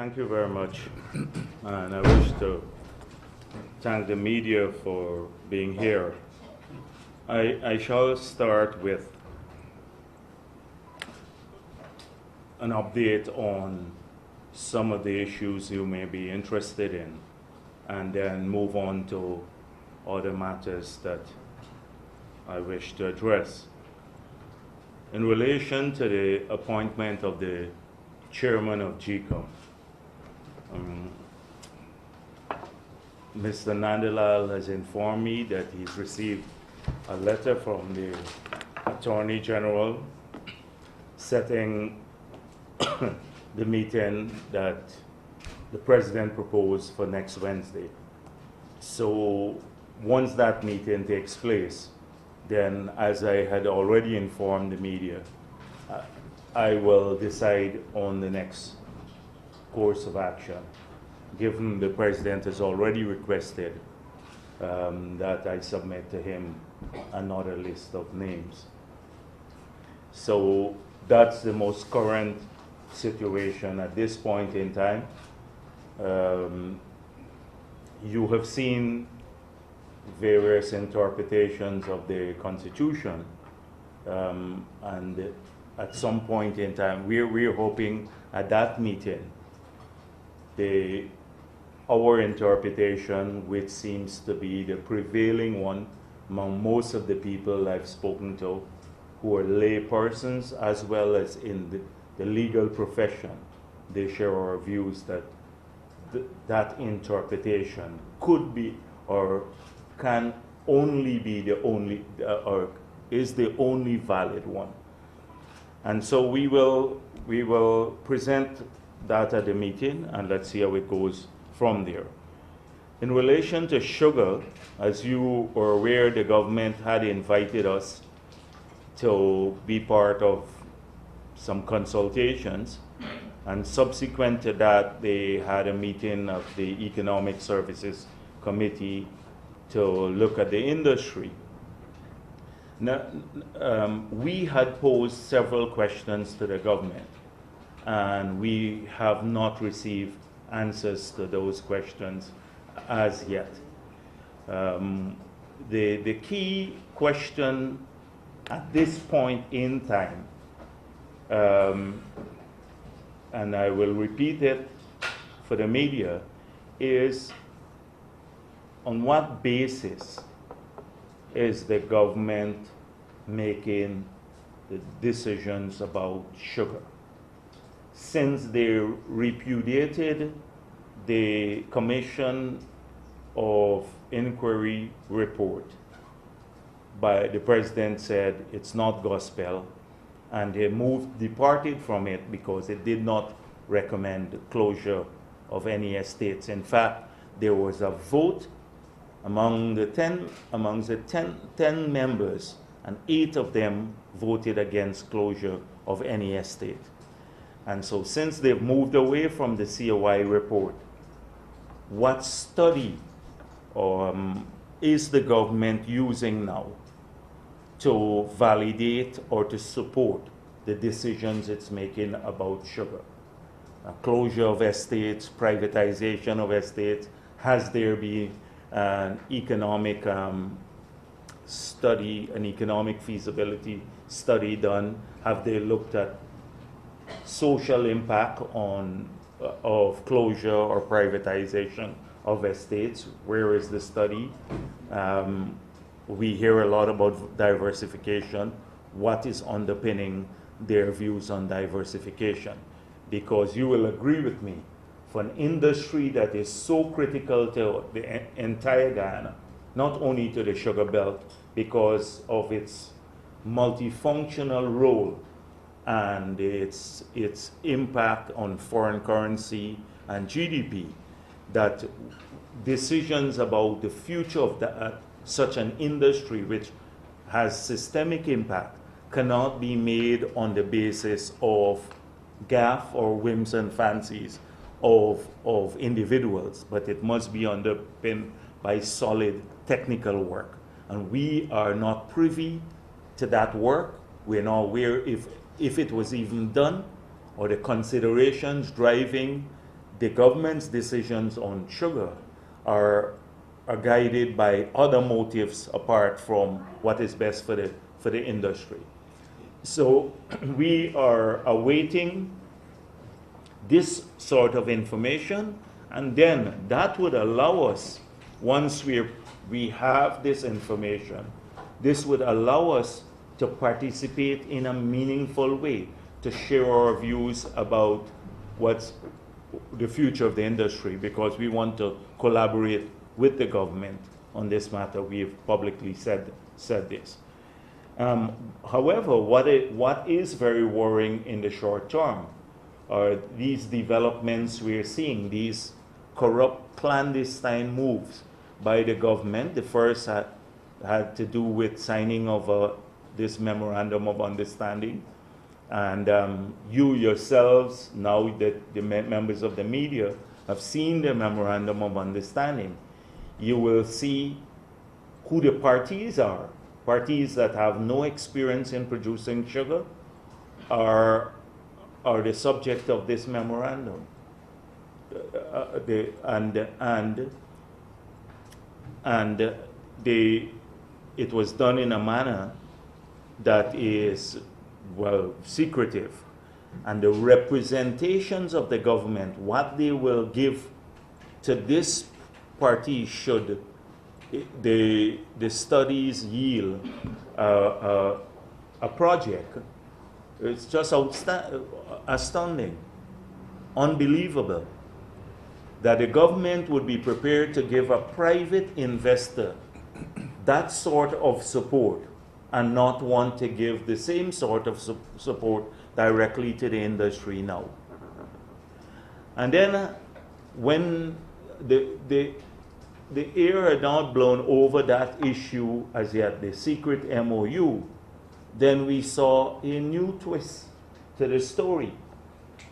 Thank you very much. And I wish to thank the media for being here. I shall start with an update on some of the issues you may be interested in, and then move on to other matters that I wish to address. In relation to the appointment of the chairman of GCOM, Mr. Nandalal has informed me that he's received a letter from the Attorney General setting the meeting that the President proposed for next Wednesday. So once that meeting takes place, then, as I had already informed the media, I will decide on the next course of action, given the President has already requested that I submit to him another list of names. So that's the most current situation at this point in time. You have seen various interpretations of the Constitution, and at some point in time, we're hoping at that meeting, our interpretation, which seems to be the prevailing one among most of the people I've spoken to, who are lay persons as well as in the legal profession, they share our views that that interpretation could be or can only be the only, or is the only valid one. And so we will present that at the meeting, and let's see how it goes from there. In relation to sugar, as you are aware, the government had invited us to be part of some consultations, and subsequent to that, they had a meeting of the Economic Services Committee to look at the industry. Now, we had posed several questions to the government, and we have not received answers to those questions as yet. The key question at this point in time, and I will repeat it for the media, is on what basis is the government making the decisions about sugar? Since they repudiated the Commission of Inquiry report, by the President said it's not gospel, and they departed from it because it did not recommend the closure of any estates. In fact, there was a vote among the 10 members, and 8 of them voted against closure of any estate. And so since they've moved away from the COI report, what study is the government using now to validate or to support the decisions it's making about sugar? A closure of estates, privatization of estates. Has there been an economic study, an economic feasibility study done? Have they looked at social impact of closure or privatization of estates? Where is the study? We hear a lot about diversification. What is underpinning their views on diversification? Because you will agree with me, for an industry that is so critical to the entire Guyana, not only to the sugar belt, because of its multifunctional role and its impact on foreign currency and GDP, that decisions about the future of such an industry, which has systemic impact, cannot be made on the basis of gaffe or whims and fancies of individuals, but it must be underpinned by solid technical work. And we are not privy to that work. We're not aware if it was even done, or the considerations driving the government's decisions on sugar are guided by other motives apart from what is best for the industry. So we are awaiting this sort of information, and then that would allow us, once we have this information, this would allow us to participate in a meaningful way, to share our views about what's the future of the industry, because we want to collaborate with the government on this matter. We've publicly said this. However, what is very worrying in the short term are these developments we're seeing, these corrupt, clandestine moves by the government. The first had to do with signing of this memorandum of understanding. And you yourselves, now that the members of the media have seen the memorandum of understanding, you will see who the parties are. Parties that have no experience in producing sugar are the subject of this memorandum. It was done in a manner that is, well, secretive. And the representations of the government, what they will give to this party should the studies yield a project, it's just astounding, unbelievable, that the government would be prepared to give a private investor that sort of support and not want to give the same sort of support directly to the industry now. And then when the air had not blown over that issue as yet, the secret MOU, then we saw a new twist to the story,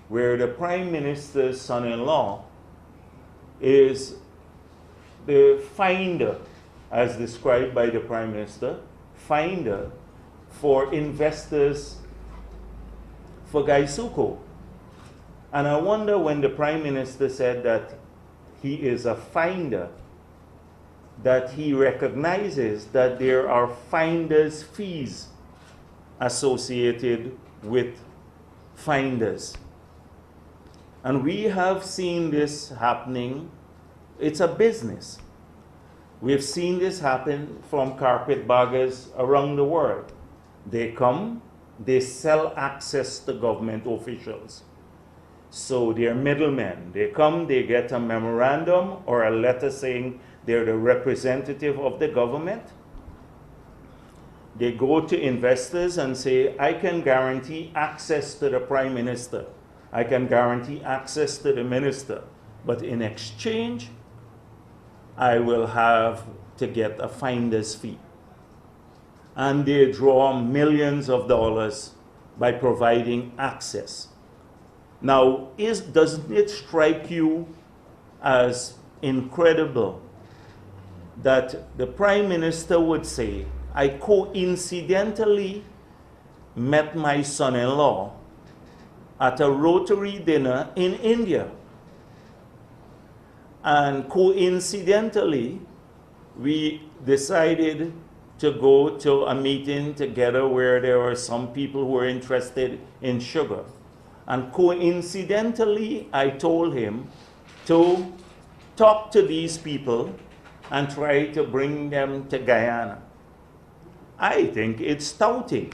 where the Prime Minister's son-in-law is the finder, as described by the Prime Minister, finder for investors for Gaisuko. And I wonder, when the Prime Minister said that he is a finder, that he recognizes that there are finder's fees associated with finders. And we have seen this happening. It's a business. We've seen this happen from carpetbaggers around the world. They come, they sell access to government officials. So they're middlemen. They come, they get a memorandum or a letter saying they're the representative of the government. They go to investors and say, I can guarantee access to the Prime Minister. I can guarantee access to the minister. But in exchange, I will have to get a finder's fee. And they draw millions of dollars by providing access. Now, doesn't it strike you as incredible that the Prime Minister would say, I coincidentally met my son-in-law at a Rotary dinner in India. And coincidentally, we decided to go to a meeting together where there were some people who were interested in sugar. And coincidentally, I told him to talk to these people and try to bring them to Guyana. I think it's touting.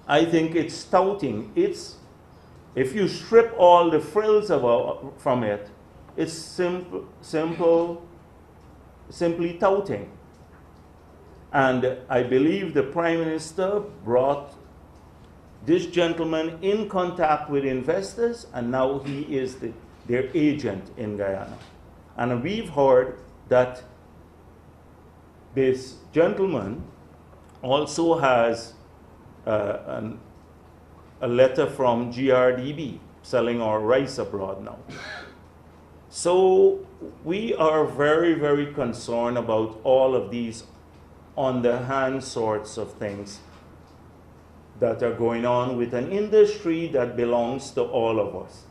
I think it's touting. If you strip all the frills from it, it's simply touting. And I believe the Prime Minister brought this gentleman in contact with investors, and now he is their agent in Guyana. And we've heard that this gentleman also has a letter from GRDB selling our rice abroad now. So we are very, very concerned about all of these on-the-hand sorts of things that are going on with an industry that belongs to all of us.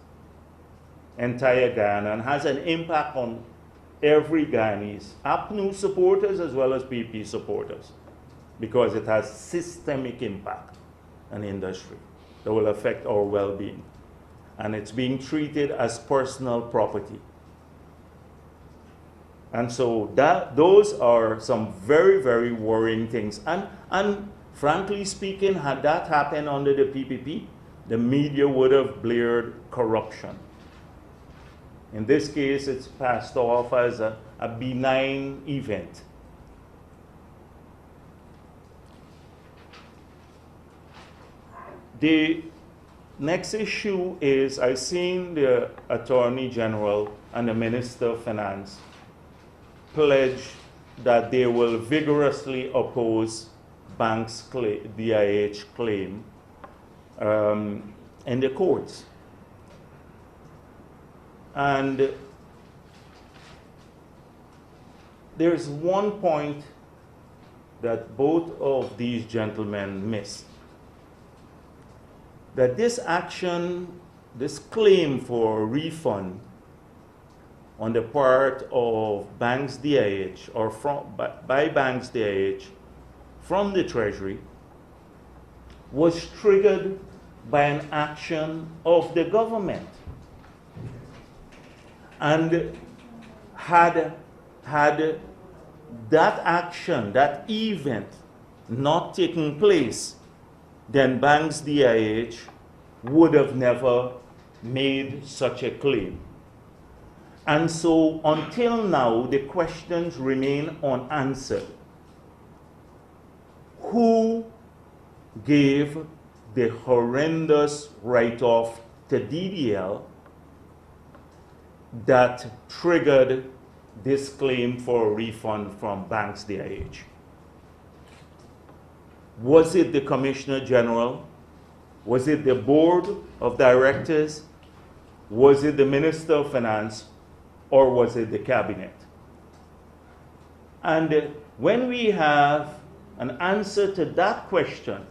entire Guyana and has an impact on every Guyanese, APNU supporters as well as PP supporters, because it has systemic impact on industry that will affect our well-being. And it's being treated as personal property. And so those are some very, very worrying things. And frankly speaking, had that happened under the PPP, the media would have blared corruption. In this case, it's passed off as a benign event. The next issue is, I've seen the Attorney General and the Minister of Finance pledge that they will vigorously oppose banks' DIH claim in the courts. And there's one point that both of these gentlemen missed. That this action, this claim for refund on the part of banks DIH or by banks DIH from the Treasury was triggered by an action of the government. And had that action, that event not taken place, then banks DIH would have never made such a claim. And so until now, the questions remain unanswered. Who gave the horrendous write-off to DDL that triggered this claim for a refund from banks DIH? Was it the Commissioner General? Was it the Board of Directors? Was it the Minister of Finance? Or was it the Cabinet? And when we have an answer to that question,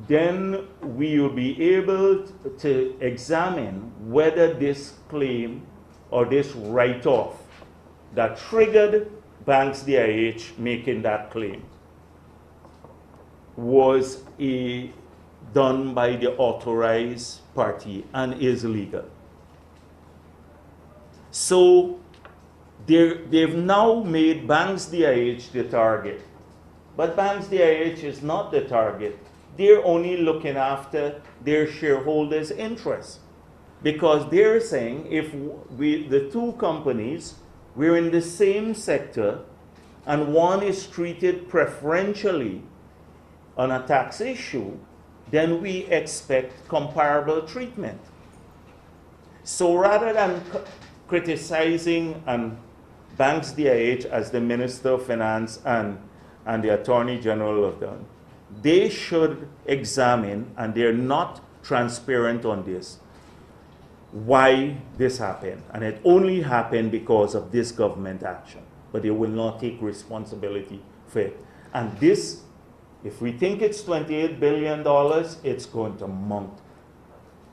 then we will be able to examine whether this claim or this write-off that triggered banks DIH making that claim was done by the authorized party and is legal. So they've now made banks DIH the target. But banks DIH is not the target. They're only looking after their shareholders' interests. Because they're saying if the two companies, we're in the same sector, and one is treated preferentially on a tax issue, then we expect comparable treatment. So rather than criticizing banks DIH as the Minister of Finance and the Attorney General have done, they should examine, and they're not transparent on this, why this happened. And it only happened because of this government action. But they will not take responsibility for it. And this, if we think it's $28 billion, it's going to mount.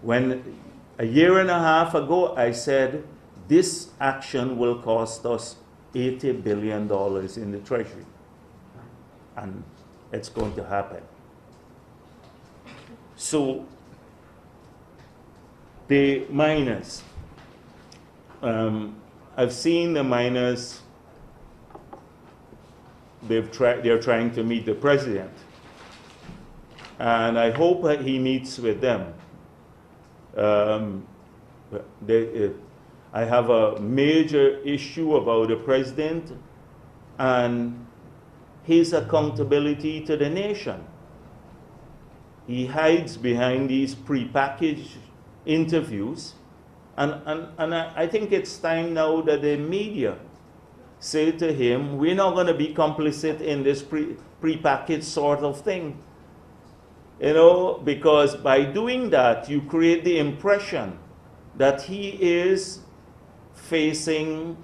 When a year and a half ago I said this action will cost us $80 billion in the Treasury. And it's going to happen. So the miners, I've seen the miners, they're trying to meet the president. And I hope that he meets with them. I have a major issue about the president and his accountability to the nation. He hides behind these prepackaged interviews, and I think it's time now that the media say to him, we're not going to be complicit in this prepackaged sort of thing. You know, because by doing that, you create the impression that he is facing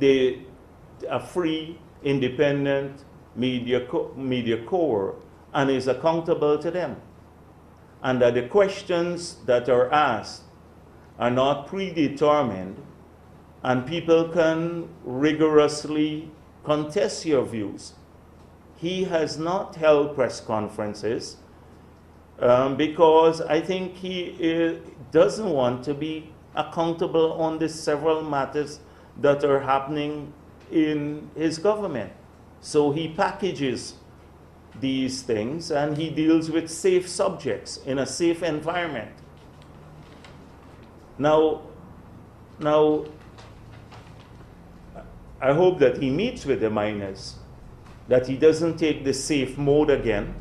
a free, independent media corps and is accountable to them. And that the questions that are asked are not predetermined, and people can rigorously contest your views. He has not held press conferences because I think he doesn't want to be accountable on the several matters that are happening in his government. So he packages these things and he deals with safe subjects in a safe environment. Now, I hope that he meets with the miners, that he doesn't take the safe mode again,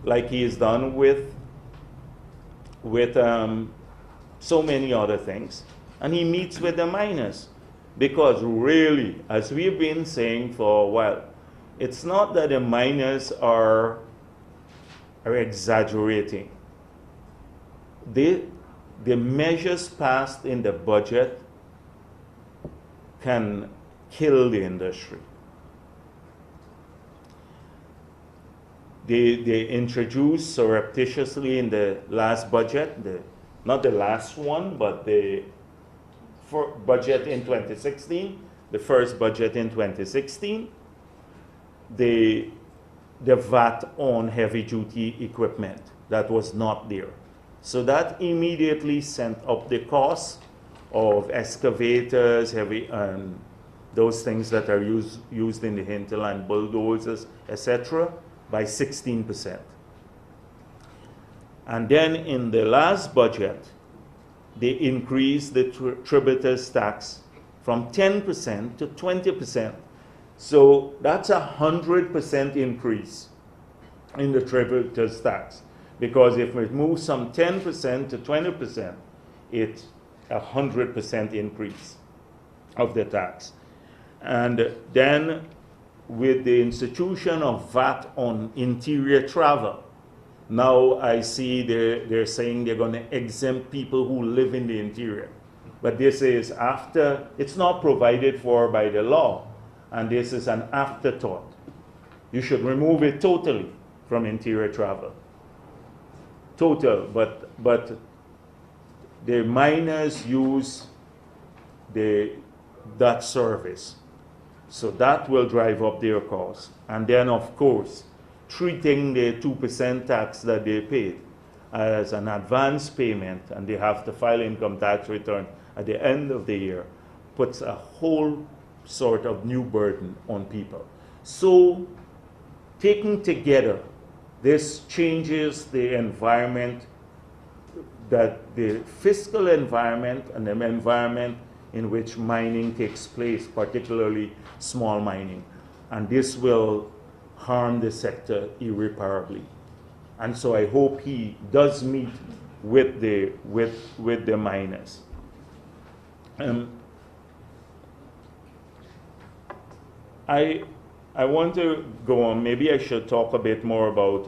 like he has done with so many other things, and he meets with the miners. Because really, as we've been saying for a while, it's not that the miners are exaggerating. The measures passed in the budget can kill the industry. They introduced surreptitiously in the last budget, not the last one, but the budget in 2016, the first budget in 2016, the VAT on heavy-duty equipment that was not there. So that immediately sent up the cost of excavators, those things that are used in the hinterland, bulldozers, etc., by 16%. And then in the last budget, they increased the tributers tax from 10% to 20%. So that's 100% increase in the tributers tax. Because if it moves from 10% to 20%, it's 100% increase of the tax. And then with the institution of VAT on interior travel, now I see they're saying they're going to exempt people who live in the interior. But this is after, it's not provided for by the law, and this is an afterthought. You should remove it totally from interior travel. Total, but the miners use that service. So that will drive up their costs. And then, of course, treating the 2% tax that they paid as an advance payment, and they have to file income tax return at the end of the year, puts a whole sort of new burden on people. So, taken together, this changes the environment, that the fiscal environment and the environment in which mining takes place, particularly small mining. And this will harm the sector irreparably. And so I hope he does meet with the miners. I want to go on. Maybe I should talk a bit more about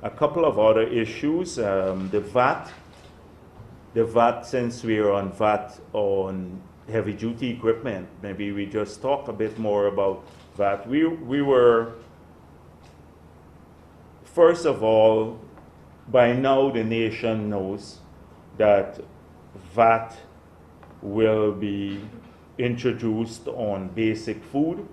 a couple of other issues. The VAT, since we're on VAT on heavy-duty equipment, maybe we just talk a bit more about VAT. We were, first of all, by now the nation knows that VAT will be introduced on basic food,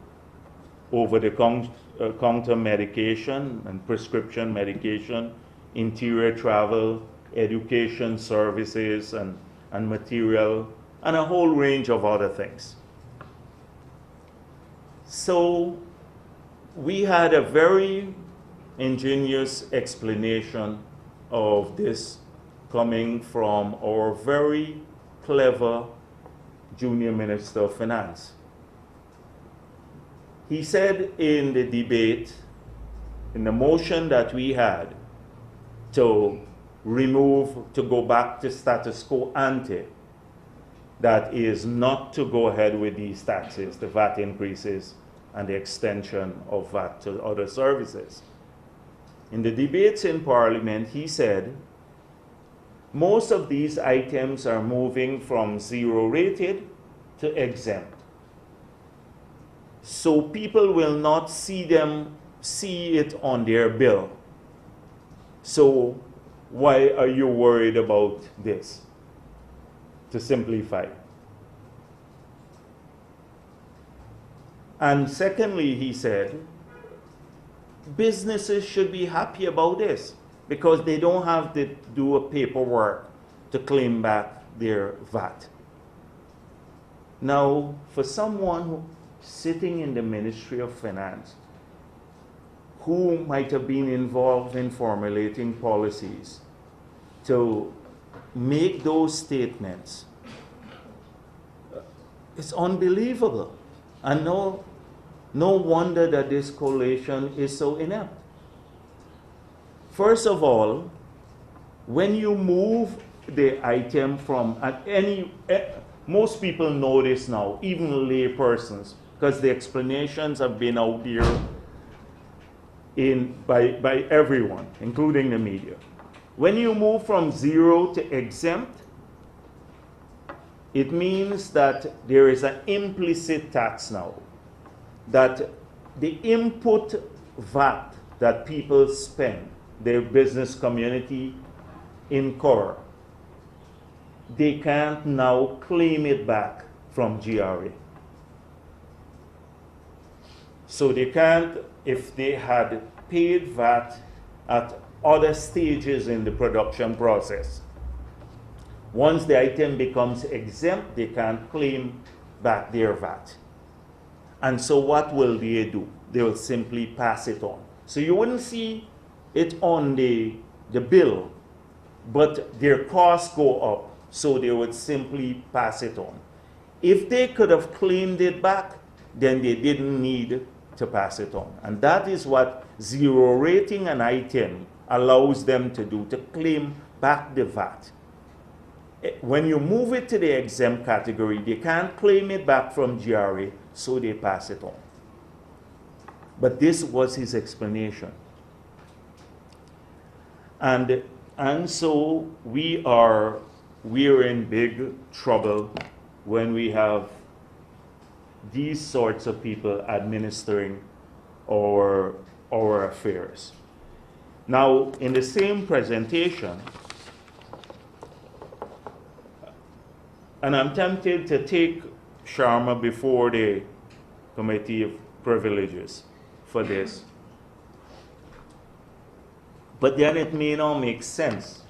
over-the-counter medication and prescription medication, interior travel, education services and material, and a whole range of other things. So we had a very ingenious explanation of this coming from our very clever junior Minister of Finance. He said in the debate, in the motion that we had to go back to status quo ante, that is not to go ahead with these taxes, the VAT increases and the extension of VAT to other services. In the debates in Parliament, he said, most of these items are moving from zero rated to exempt. So people will not see it on their bill. So why are you worried about this? To simplify. And secondly, he said, businesses should be happy about this because they don't have to do a paperwork to claim back their VAT. Now, for someone sitting in the Ministry of Finance who might have been involved in formulating policies to make those statements, it's unbelievable. And no wonder that this coalition is so inept. First of all, when you move the item from most people know this now, even lay persons, because the explanations have been out there by everyone, including the media. When you move from zero to exempt, it means that there is an implicit tax now, that the input VAT that people spend, their business community incur, they can't now claim it back from GRA. So they can't, if they had paid VAT at other stages in the production process. Once the item becomes exempt, they can't claim back their VAT. And so what will they do? They will simply pass it on. So you wouldn't see it on the bill, but their costs go up, so they would simply pass it on. If they could have claimed it back, then they didn't need to pass it on. And that is what zero rating an item allows them to do, to claim back the VAT. When you move it to the exempt category, they can't claim it back from GRA, so they pass it on. But this was his explanation. And so we're in big trouble when we have these sorts of people administering our affairs. Now, in the same presentation, and I'm tempted to take Sharma before the Committee of Privileges for this, but then it may not make sense.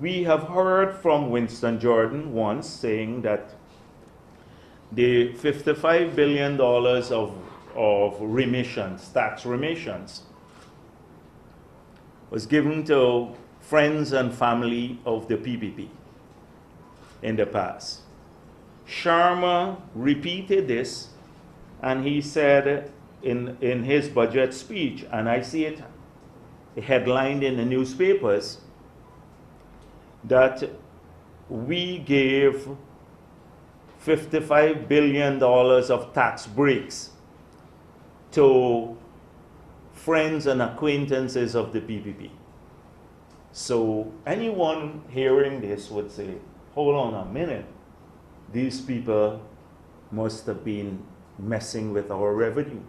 We have heard from Winston Jordan once saying that the $55 billion of remissions, tax remissions, was given to friends and family of the PPP in the past. Sharma repeated this, and he said in his budget speech, and I see it headlined in the newspapers, that we gave $55 billion of tax breaks to friends and acquaintances of the PPP. So anyone hearing this would say, hold on a minute, these people must have been messing with our revenue,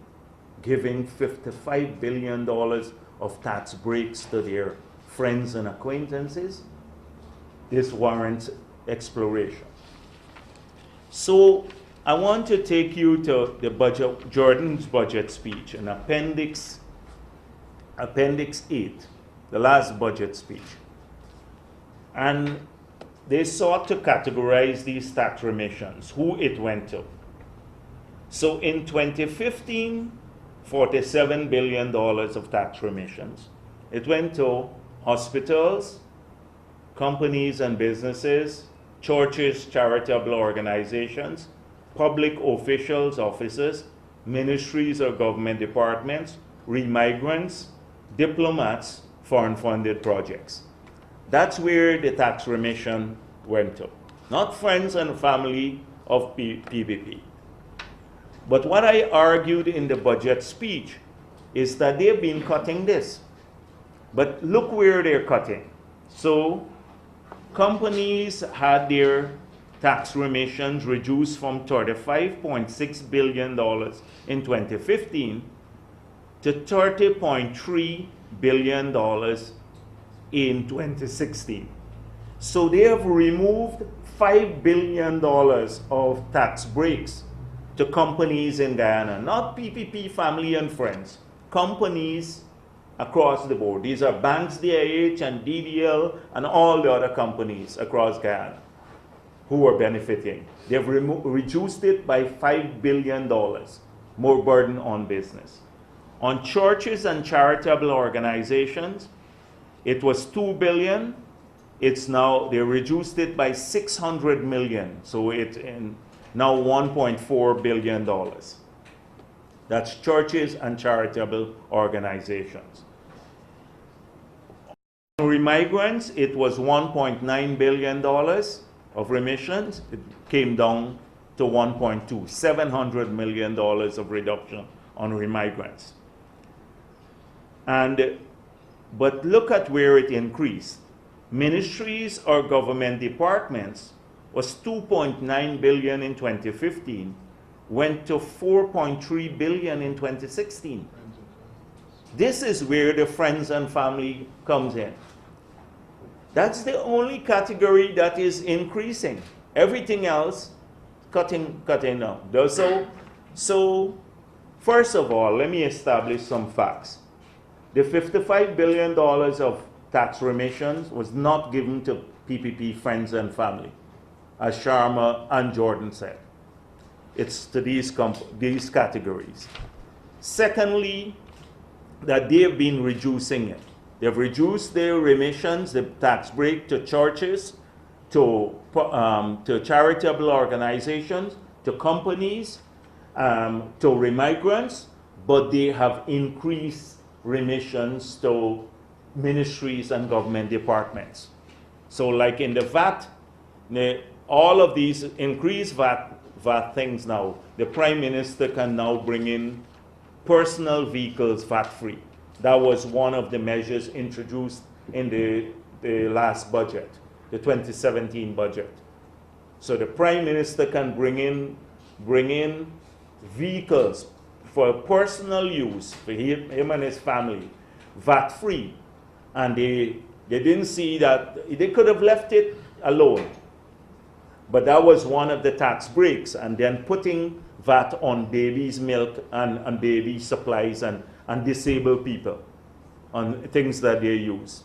giving $55 billion of tax breaks to their friends and acquaintances. This warrants exploration. So I want to take you to the budget, Jordan's budget speech, in Appendix 8, the last budget speech. And they sought to categorize these tax remissions, who it went to. So in 2015, $47 billion of tax remissions. It went to hospitals, companies and businesses, churches, charitable organizations, public officials, offices, ministries or government departments, remigrants, diplomats, foreign-funded projects. That's where the tax remission went to. Not friends and family of PPP. But what I argued in the budget speech is that they've been cutting this. But look where they're cutting. So companies had their tax remissions reduced from $35.6 billion in 2015 to $30.3 billion in 2016. So they have removed $5 billion of tax breaks to companies in Guyana, not PPP, family and friends, companies across the board. These are banks, DIH and DDL and all the other companies across Guyana who are benefiting. They've reduced it by $5 billion, more burden on business. On churches and charitable organizations, it was $2 billion. It's now, they reduced it by $600 million. So it's now $1.4 billion. That's churches and charitable organizations. On remigrants, it was $1.9 billion of remissions. It came down to 1.2, $700 million of reduction on remigrants. But look at where it increased. Ministries or government departments was $2.9 billion in 2015, went to $4.3 billion in 2016. This is where the friends and family comes in. That's the only category that is increasing. Everything else cutting down. So first of all, let me establish some facts. The $55 billion of tax remissions was not given to PPP friends and family, as Sharma and Jordan said. It's to these categories. Secondly, that they have been reducing it. They've reduced their remissions, the tax break to churches, to charitable organizations, to companies, to remigrants, but they have increased remissions to ministries and government departments. So like in the VAT, all of these increased VAT things now, the Prime Minister can now bring in personal vehicles VAT-free. That was one of the measures introduced in the last budget, the 2017 budget. So the Prime Minister can bring in vehicles for personal use for him and his family, VAT-free. And they didn't see that, they could have left it alone. But that was one of the tax breaks, and then putting VAT on baby's milk and baby supplies and disabled people on things that they use.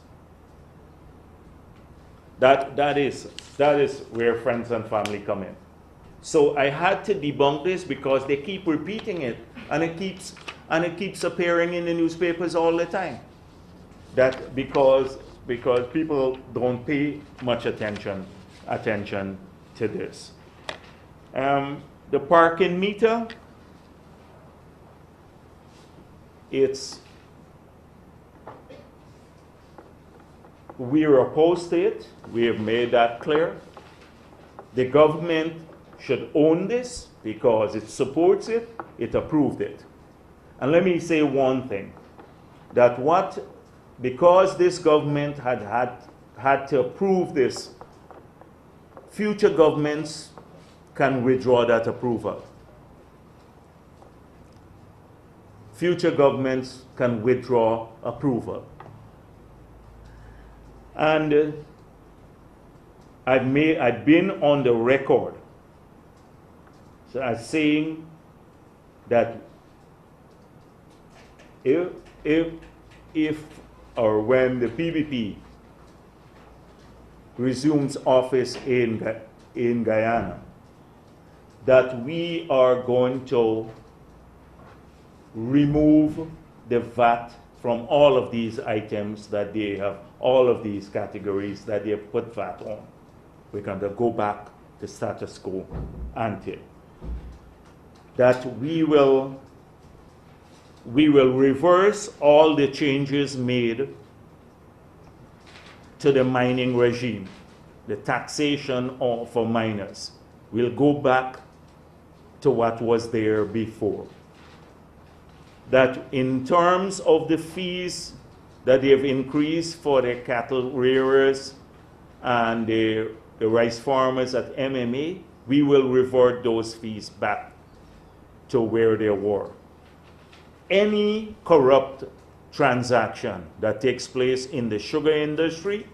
That is where friends and family come in. So I had to debunk this because they keep repeating it, and it keeps appearing in the newspapers all the time. That because people don't pay much attention to this. The parking meter, we're opposed to it. We have made that clear. The government should own this because it supports it, it approved it. And let me say one thing, that because this government had to approve this, future governments can withdraw that approval. Future governments can withdraw approval. And I've been on the record as saying that if or when the PPP resumes office in Guyana, that we are going to remove the VAT from all of these items that they have, all of these categories that they have put VAT on. We're going to go back to status quo ante. That we will reverse all the changes made to the mining regime, the taxation for miners. We'll go back to what was there before. That in terms of the fees that they have increased for the cattle rearers and the rice farmers at MMA, we will revert those fees back to where they were. Any corrupt transaction that takes place in the sugar industry,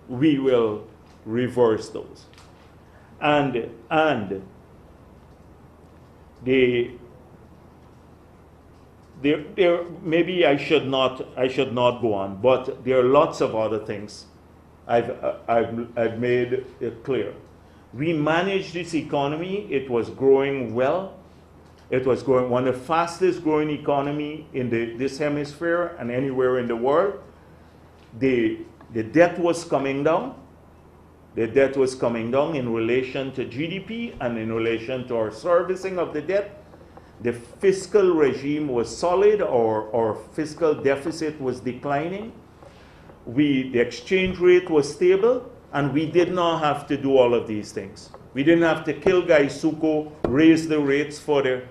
we will reverse those. And maybe I should not go on, but there are lots of other things I've made it clear. We managed this economy. It was growing well. It was growing one of the fastest growing economy in this hemisphere and anywhere in the world. The debt was coming down. The debt was coming down in relation to GDP and in relation to our servicing of the debt. The fiscal regime was solid, or fiscal deficit was declining. The exchange rate was stable, and we did not have to do all of these things. We didn't have to kill Gaisuko, raise the rates for the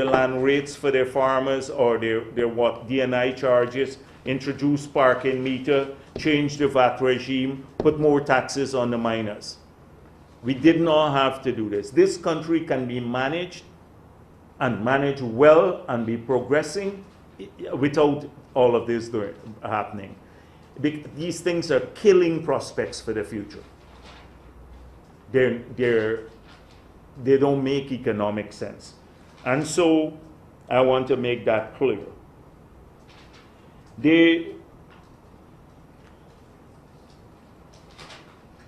land rates for their farmers, or their DNI charges, introduce parking meter, change the VAT regime, put more taxes on the miners. We did not have to do this. This country can be managed and manage well and be progressing without all of this happening. These things are killing prospects for the future. They don't make economic sense. And so I want to make that clear.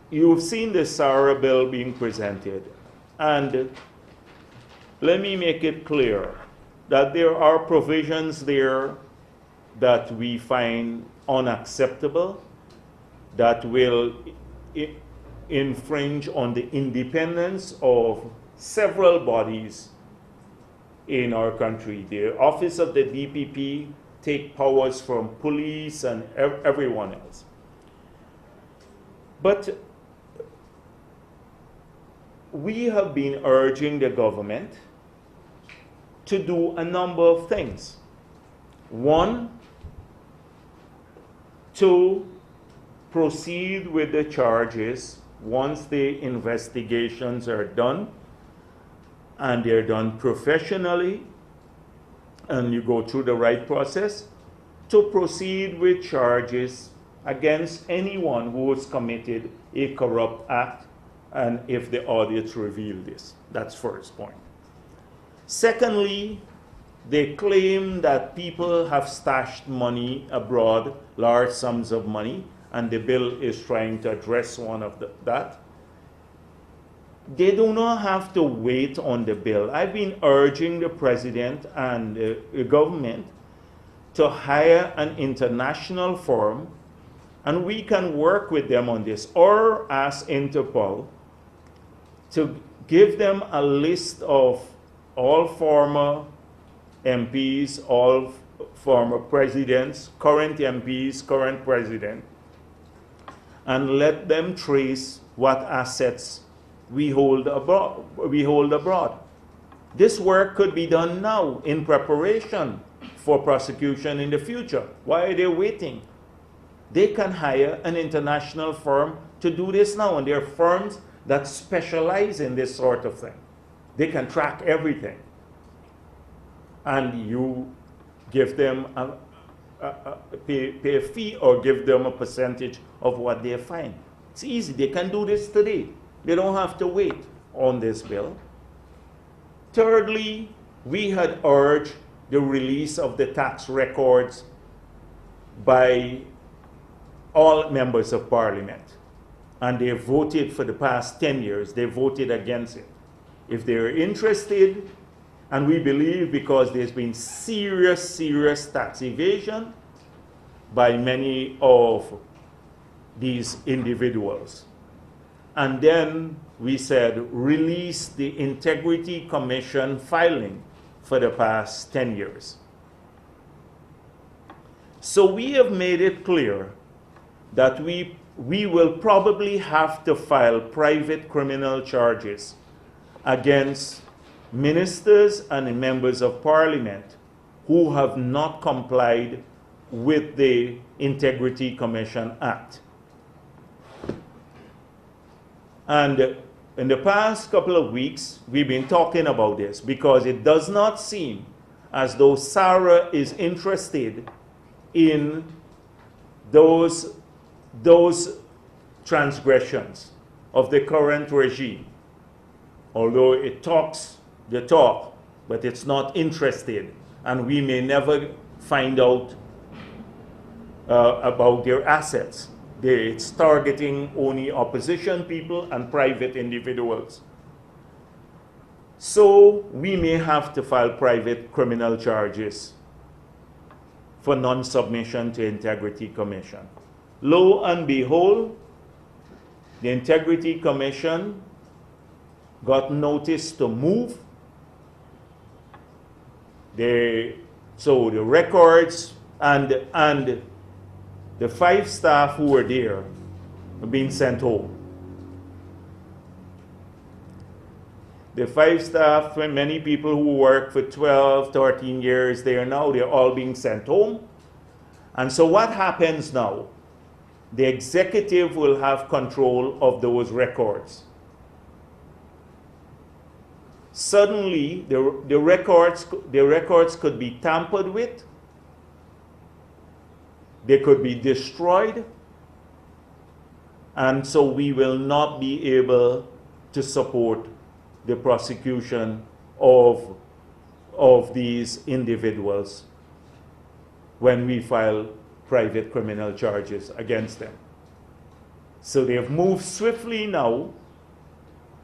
You've seen the SARA bill being presented, and let me make it clear that there are provisions there that we find unacceptable, that will infringe on the independence of several bodies in our country. The office of the DPP take powers from police and everyone else. But we have been urging the government to do a number of things. One, to proceed with the charges once the investigations are done, and they're done professionally, and you go through the right process, to proceed with charges against anyone who has committed a corrupt act, and if the audits reveal this. That's first point. Secondly, they claim that people have stashed money abroad, large sums of money, and the bill is trying to address one of that. They do not have to wait on the bill. I've been urging the president and the government to hire an international firm, and we can work with them on this, or ask Interpol to give them a list of all former MPs, all former presidents, current MPs, current president, and let them trace what assets we hold abroad. This work could be done now in preparation for prosecution in the future. Why are they waiting? They can hire an international firm to do this now, and there are firms that specialize in this sort of thing. They can track everything. And you give them pay a fee, or give them a percentage of what they find. It's easy. They can do this today. They don't have to wait on this bill. Thirdly, we had urged the release of the tax records by all members of parliament. And they voted for the past 10 years. They voted against it. If they're interested, and we believe because there's been serious tax evasion by many of these individuals. And then we said, release the Integrity Commission filing for the past 10 years. So we have made it clear that we will probably have to file private criminal charges against ministers and members of parliament who have not complied with the Integrity Commission Act. And in the past couple of weeks, we've been talking about this because it does not seem as though SARA is interested in those transgressions of the current regime, although it talks the talk, but it's not interested, and we may never find out about their assets. It's targeting only opposition people and private individuals. So we may have to file private criminal charges for non-submission to Integrity Commission. Lo and behold, the Integrity Commission got notice to move. So the records and the 5 staff who were there have been sent home. The 5 staff, many people who worked for 12, 13 years, they're all being sent home. And so what happens now? The executive will have control of those records. Suddenly, the records could be tampered with. They could be destroyed. And so we will not be able to support the prosecution of these individuals when we file private criminal charges against them. So they have moved swiftly now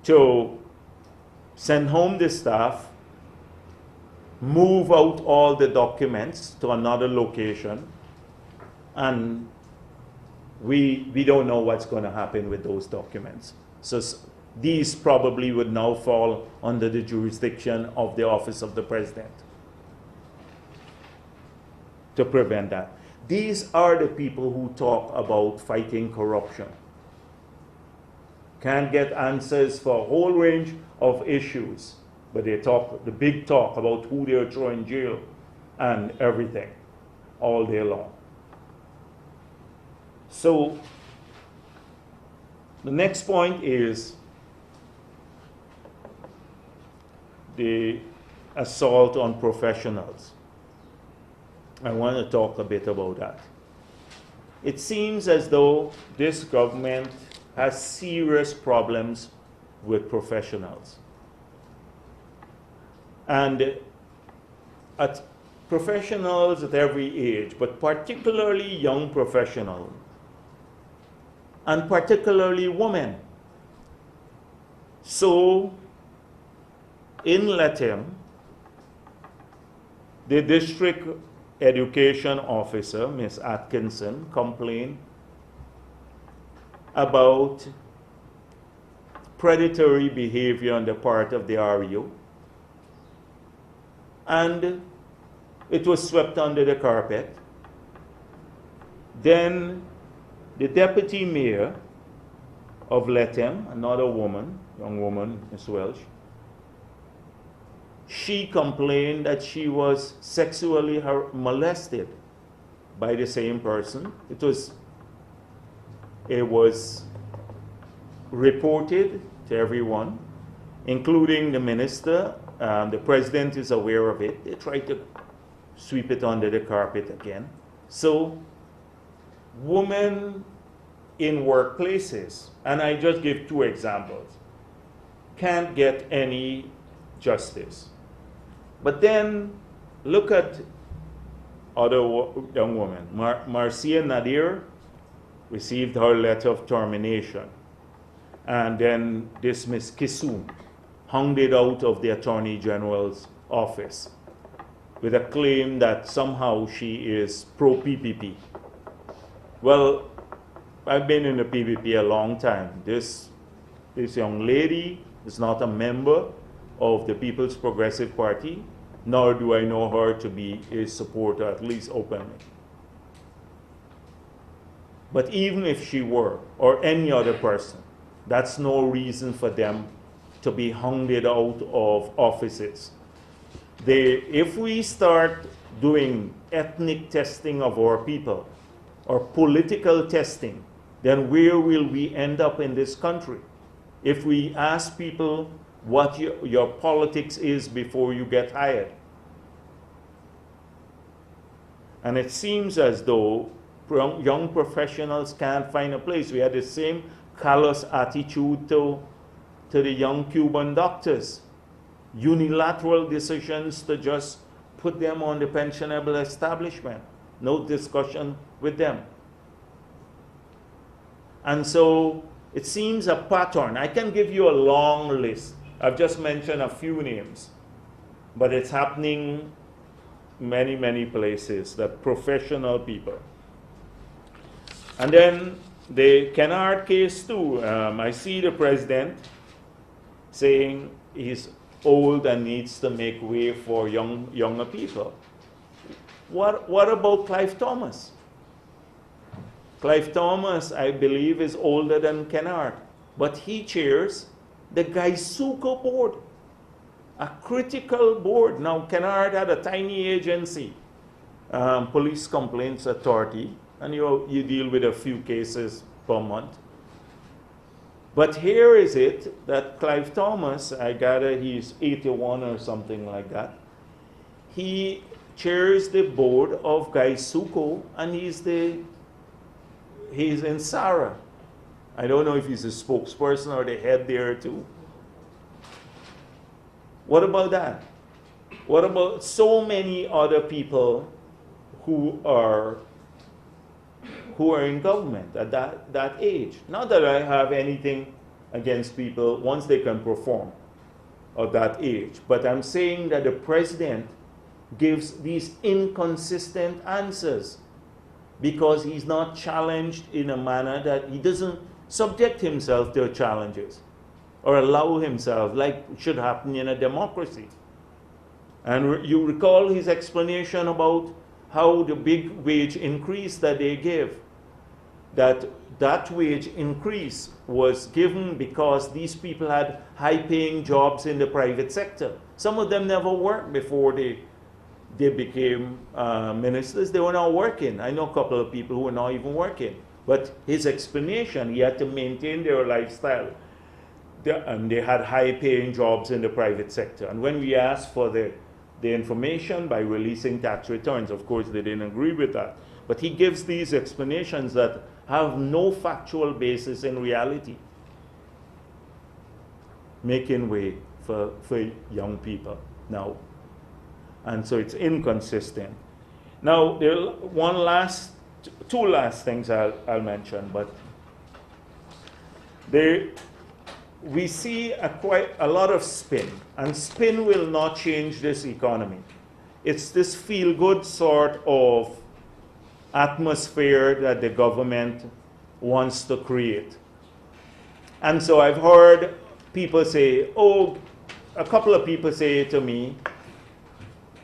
to send home the staff, move out all the documents to another location, and we don't know what's going to happen with those documents. So these probably would now fall under the jurisdiction of the Office of the President to prevent that. These are the people who talk about fighting corruption. Can't get answers for a whole range of issues, but they talk the big talk about who they'll throw in jail and everything all day long. So the next point is the assault on professionals. I want to talk a bit about that. It seems as though this government has serious problems with professionals. And at professionals at every age, but particularly young professionals, and particularly women. So, in Letem, the district education officer, Ms. Atkinson, complained about predatory behavior on the part of the REO, and it was swept under the carpet. Then the deputy mayor of Letem, another woman, young woman, Ms. Welsh, she complained that she was sexually molested by the same person. It was reported to everyone, including the minister. The president is aware of it. They tried to sweep it under the carpet again. So, women in workplaces, and I just give 2 examples, can't get any justice. But then look at other young women. Marcia Nadir received her letter of termination, and then this Ms. Kissoon hung it out of the Attorney General's office with a claim that somehow she is pro-PPP. Well, I've been in the PPP a long time. This young lady is not a member of the People's Progressive Party, nor do I know her to be a supporter, at least openly. But even if she were, or any other person, that's no reason for them to be hounded out of offices. If we start doing ethnic testing of our people, or political testing, then where will we end up in this country? If we ask people what your politics is before you get hired. And it seems as though young professionals can't find a place. We had the same callous attitude to the young Cuban doctors. Unilateral decisions to just put them on the pensionable establishment. No discussion with them. And so it seems a pattern. I can give you a long list. I've just mentioned a few names. But it's happening many, many places, that professional people. And then the Kennard case too. I see the president saying he's old and needs to make way for younger people. What about Clive Thomas? Clive Thomas, I believe, is older than Kennard, but he chairs the Gaisuco board, a critical board. Now, Kennard had a tiny agency, Police Complaints Authority, and you deal with a few cases per month. But here is it that Clive Thomas, I gather he's 81 or something like that, he chairs the board of Gaisuco, and he's in Sarah. I don't know if he's a spokesperson or the head there too. What about that? What about so many other people who are in government at that age? Not that I have anything against people once they can perform at that age, but I'm saying that the president gives these inconsistent answers because he's not challenged in a manner that he doesn't subject himself to challenges or allow himself, like should happen in a democracy. And you recall his explanation about how the big wage increase that they gave, that wage increase was given because these people had high-paying jobs in the private sector. Some of them never worked before they became ministers. They were not working. I know a couple of people who were not even working. But his explanation, he had to maintain their lifestyle. And they had high-paying jobs in the private sector. And when we asked for the information by releasing tax returns, of course, they didn't agree with that. But he gives these explanations that have no factual basis in reality, making way for young people now. And so it's inconsistent. Now, there are two last things I'll mention, but we see quite a lot of spin, and spin will not change this economy. It's this feel-good sort of atmosphere that the government wants to create. And so I've heard people say, a couple of people say to me,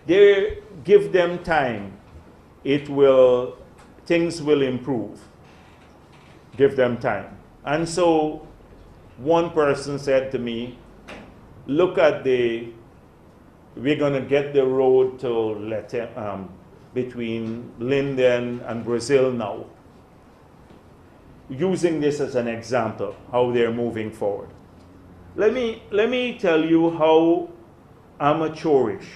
they give them time, things will improve. Give them time. And so one person said to me, look at we're going to get the road to between Linden and Brazil now. Using this as an example, how they're moving forward. Let me tell you how amateurish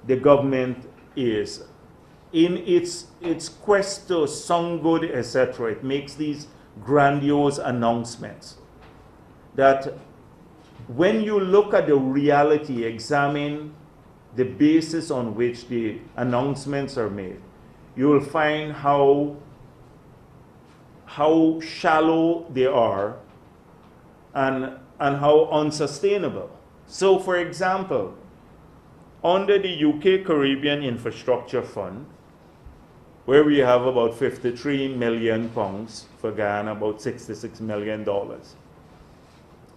the government is in its quest to sound good, etc. It makes these grandiose announcements that when you look at the reality, examine the basis on which the announcements are made, you will find how shallow they are and how unsustainable. So, for example, under the UK Caribbean Infrastructure Fund, where we have about £53 million for Guyana, about $66 million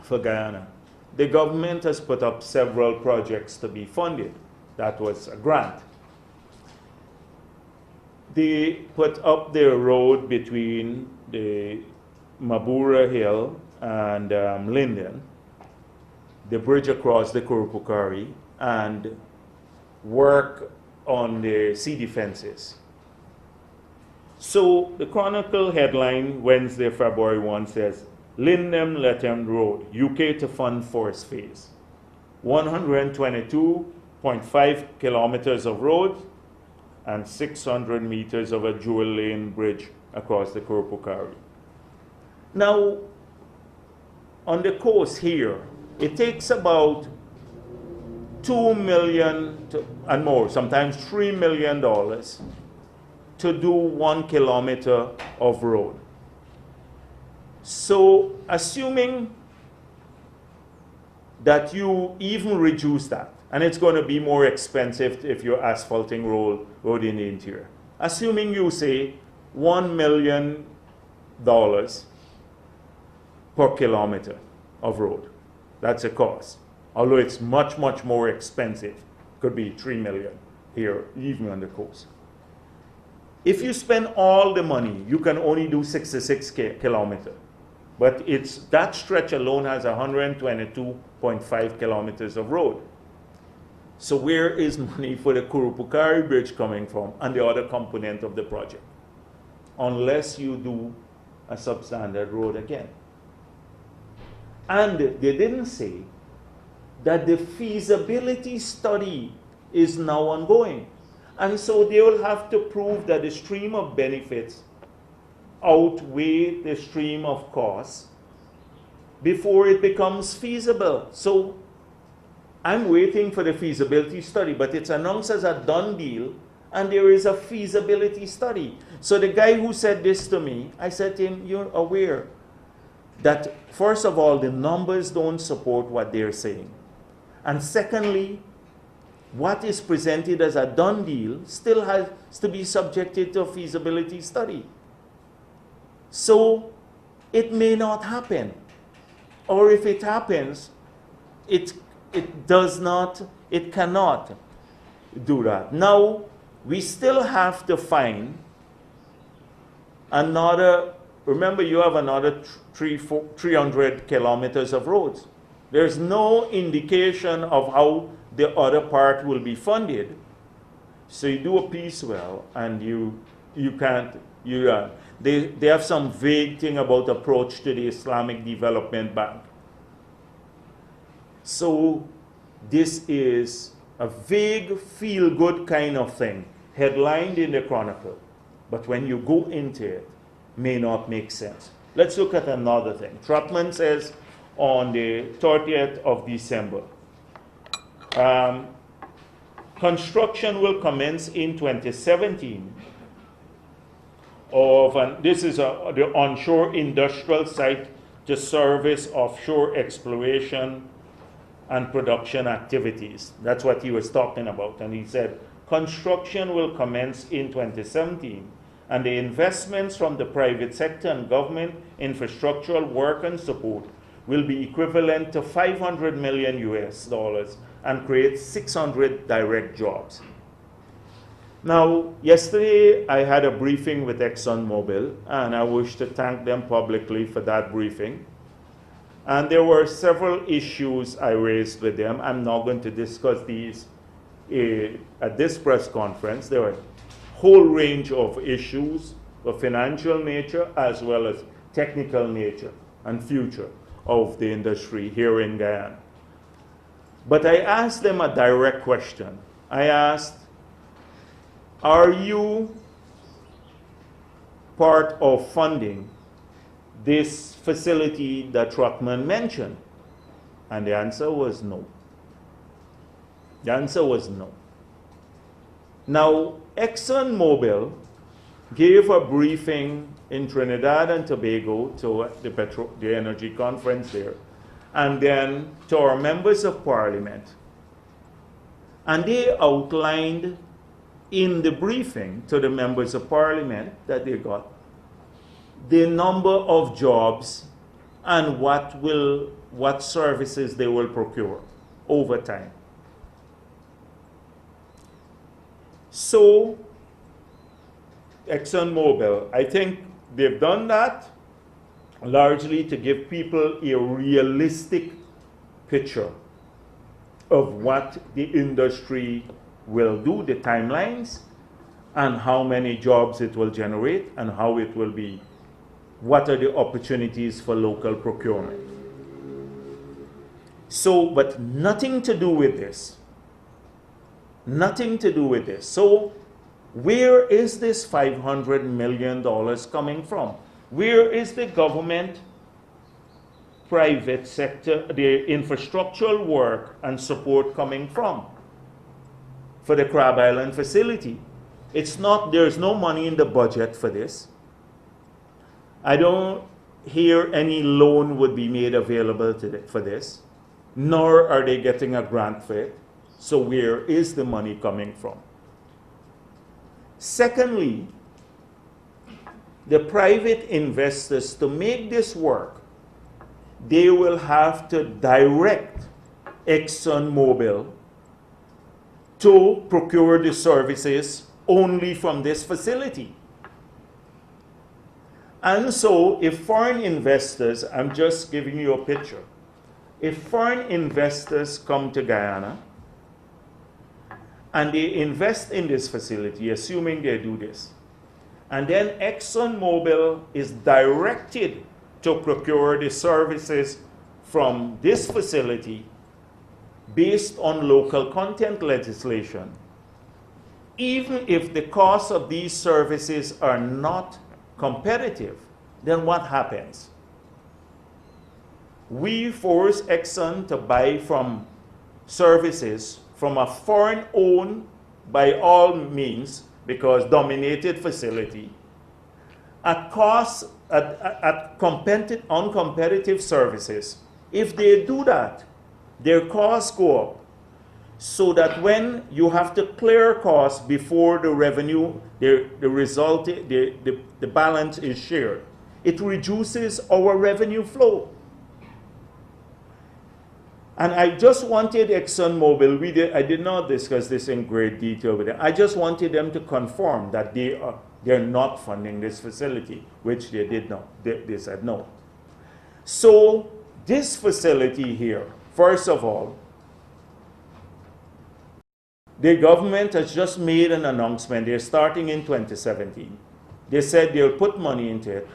for Guyana, the government has put up several projects to be funded. That was a grant. They put up the road between the Mabura Hill and Linden, the bridge across the Kurupukari, and work on the sea defenses. So the Chronicle headline Wednesday, February 1 says, Linden-Lethem Road, UK to fund first phase. 122.5 kilometers of road, and 600 meters of a dual lane bridge across the Kurupukari. Now, on the coast here, it takes about $2 million and more, sometimes $3 million to do 1 kilometer of road. So, assuming that you even reduce that, and it's going to be more expensive if you're asphalting road in the interior. Assuming you say $1 million per kilometer of road. That's a cost. Although it's much, much more expensive. Could be $3 million here, even on the coast. If you spend all the money, you can only do 66 kilometers. But that stretch alone has 122.5 kilometers of road. So where is money for the Kurupukari Bridge coming from and the other component of the project? Unless you do a substandard road again. And they didn't say that the feasibility study is now ongoing. And so they will have to prove that the stream of benefits outweigh the stream of costs before it becomes feasible. So I'm waiting for the feasibility study, but it's announced as a done deal, and there is a feasibility study. So the guy who said this to me, I said to him, you're aware that, first of all, the numbers don't support what they're saying. And secondly, what is presented as a done deal still has to be subjected to a feasibility study. So it may not happen. Or if it happens, it cannot do that. Now, we still have to find another, remember you have another 300 kilometers of roads. There's no indication of how the other part will be funded. So you do a piece well, and they have some vague thing about approach to the Islamic Development Bank. So this is a vague, feel-good kind of thing, headlined in the Chronicle. But when you go into it, may not make sense. Let's look at another thing. Trotman says on the 30th of December, construction will commence in 2017 this is the onshore industrial site to service offshore exploration and production activities. That's what he was talking about. And he said, construction will commence in 2017, and the investments from the private sector and government infrastructural work and support will be equivalent to $500 million US and create 600 direct jobs. Now, yesterday I had a briefing with ExxonMobil, and I wish to thank them publicly for that briefing. And there were several issues I raised with them. I'm not going to discuss these at this press conference. There were a whole range of issues of financial nature as well as technical nature and future of the industry here in Guyana. But I asked them a direct question. I asked, are you part of funding this facility that Trotman mentioned? And the answer was no. The answer was no. Now, ExxonMobil gave a briefing in Trinidad and Tobago to the energy conference there, and then to our members of parliament. And they outlined in the briefing to the members of parliament that they got the number of jobs and what services they will procure over time. So ExxonMobil, I think they've done that largely to give people a realistic picture of what the industry will do, the timelines, and how many jobs it will generate, and how it will be, what are the opportunities for local procurement. So, but nothing to do with this. Nothing to do with this. So, Where is this $500 million coming from? Where is the government, private sector, the infrastructural work and support coming from for the Crab Island facility? It's not, there's no money in the budget for this. I don't hear any loan would be made available for this, nor are they getting a grant for it. So where is the money coming from? Secondly, the private investors, to make this work, they will have to direct ExxonMobil to procure the services only from this facility. And so if foreign investors, I'm just giving you a picture, if foreign investors come to Guyana and they invest in this facility, assuming they do this, and then ExxonMobil is directed to procure the services from this facility based on local content legislation, even if the cost of these services are not competitive, then what happens? We force Exxon to buy from services from a foreign-owned, by all means, because dominated facility, at cost, at uncompetitive services. If they do that, their costs go up, so that when you have to clear costs before the revenue, the balance is shared, it reduces our revenue flow. And I just wanted ExxonMobil, I did not discuss this in great detail with them, I just wanted them to confirm that they're not funding this facility, which they did not, they said no. So this facility here, first of all, the government has just made an announcement. They're starting in 2017. They said they'll put money into it.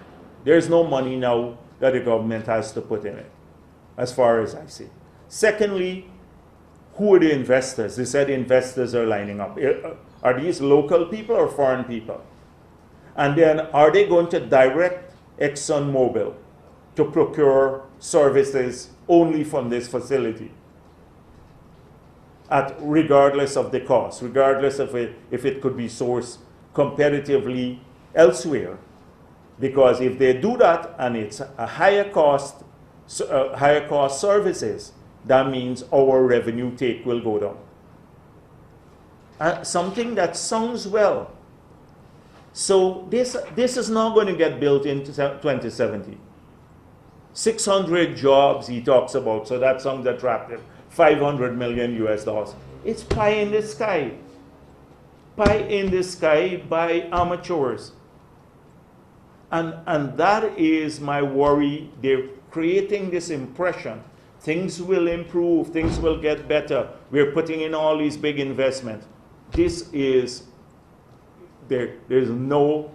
There's no money now that the government has to put in it, as far as I see. Secondly, who are the investors? They said investors are lining up. Are these local people or foreign people? And then are they going to direct ExxonMobil to procure services only from this facility, regardless of the cost, regardless of if it could be sourced competitively elsewhere? Because if they do that and it's a higher cost services, that means our revenue take will go down. Something that sounds well. So this is not going to get built in 2017. 600 jobs he talks about, so that sounds attractive. 500 million US dollars. It's pie in the sky. Pie in the sky by amateurs. And that is my worry. They're creating this impression. Things will improve, things will get better. We're putting in all these big investments. This is, there's no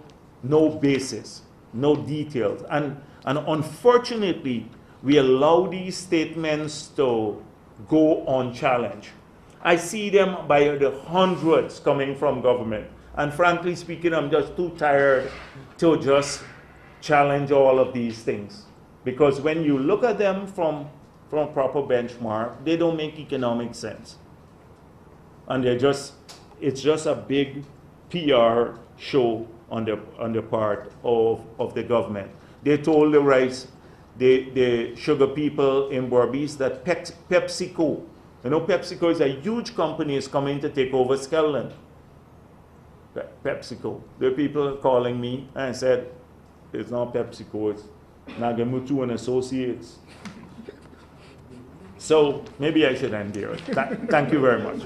basis, no details. And unfortunately, we allow these statements to go unchallenged. I see them by the hundreds coming from government. And frankly speaking, I'm just too tired to just challenge all of these things. Because when you look at them from proper benchmark, they don't make economic sense. And it's just a big PR show on the part of the government. They told the sugar people in Berbice that PepsiCo, you know, PepsiCo is a huge company, is coming to take over Skelland. PepsiCo. There are people calling me and I said, it's not PepsiCo, it's Nagamutu and Associates. So maybe I should end here. Thank you very much.